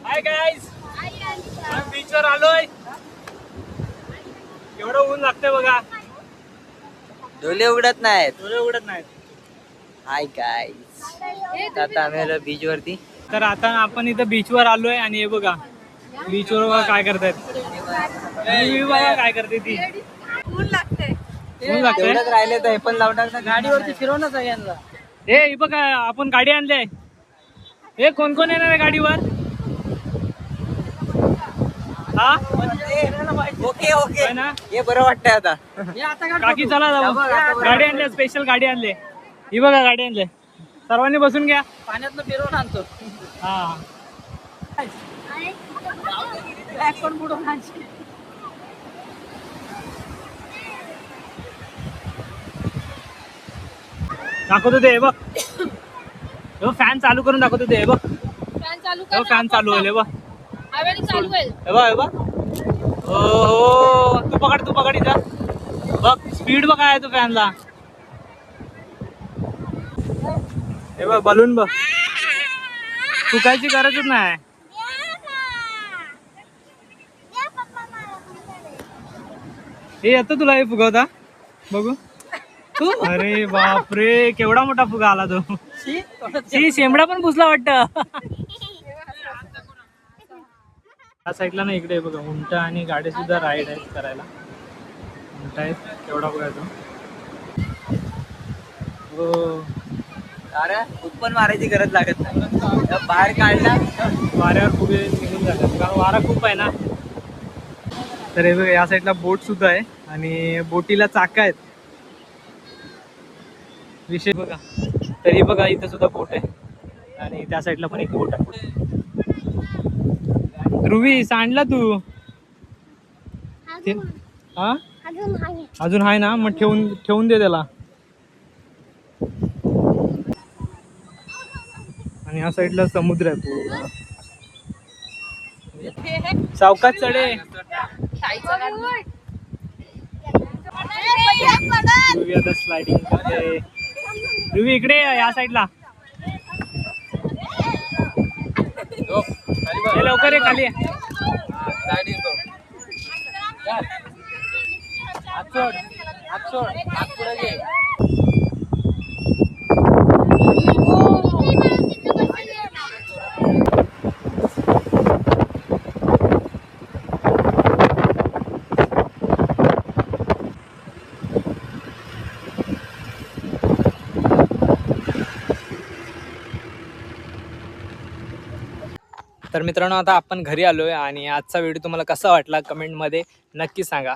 Hi guys, बीचवर आलोय. एवढं ऊन लागतंय बघा. डोले उघडत नाहीत. डोळे उघडत नाहीत. हाय गाईज, आता आम्ही आलो बीच वरती. तर आता आपण इथं बीचवर आलोय आणि हे बघा बीचवर बघा काय करतायत. बघा काय करते ती. ऊन लागतंय. तेवढंच राहिले तर हे पण लावणार ना गाडीवरती फिरवणच आहे यांना. हे बघा आपण गाडी आणली. हे कोण कोण येणार आहे गाडीवर? हा ओके ओके है ना. हे बरं वाटतंय आता. काकी चला जाऊ. गाडी आणली, स्पेशल गाडी आणली. ही बघा गाडी आणली. सर्वांनी बसून घ्या. पाण्यातलं फिरवून आणतो. हा दाखवतो ते. बघ फॅन चालू करून दाखवतो ते. बघ फॅन चालू कर. फॅन चालू आहे. बघ हवेने चालू आहे. हे बघ. हो तू पकड इथं. बघ स्पीड बघ आहे तो फॅनला. हे बघ बलून बघ. चुकायची गरजच नाही. हे येतं तुला हे फुगवता बघू तू. अरे बापरे केवढा मोठा फुगा आला तो. शेंबडा पण पुसला वाटतं. त्या साईडला ना इकडे बघा उंट आणि गाडी सुद्धा राईड आहेत करायला. उंट आहेत केवढा बघा तो. हो अरे उत्पन्न मारायची गरज लागत नाही. बाहेर काढला वाऱ्यावर फुगे निघून जातात कारण वारा खूप आहे ना. तर हे बघा या साईडला बोट सुद्धा आहे आणि बोटीला चाक आहेत. विषय बघा. तरी बघा इथं सुद्धा बोट आहे आणि त्या साईडला पण एक बोट आहे. ध्रुवी सांडला तू. हा अजून आहे ना. मग ठेवून दे त्याला. आणि या साईडला समुद्र आहे पूर्ण. सावकाश चढे. ध्रुवी आता स्लायडिंग करते. ध्रुवी इकडे या साईडला. लवकर ये खाली. तर मित्रांनो आता आपण घरी आलोय आणि आजचा व्हिडिओ तुम्हाला कसा वाटला कमेंटमध्ये नक्की सांगा.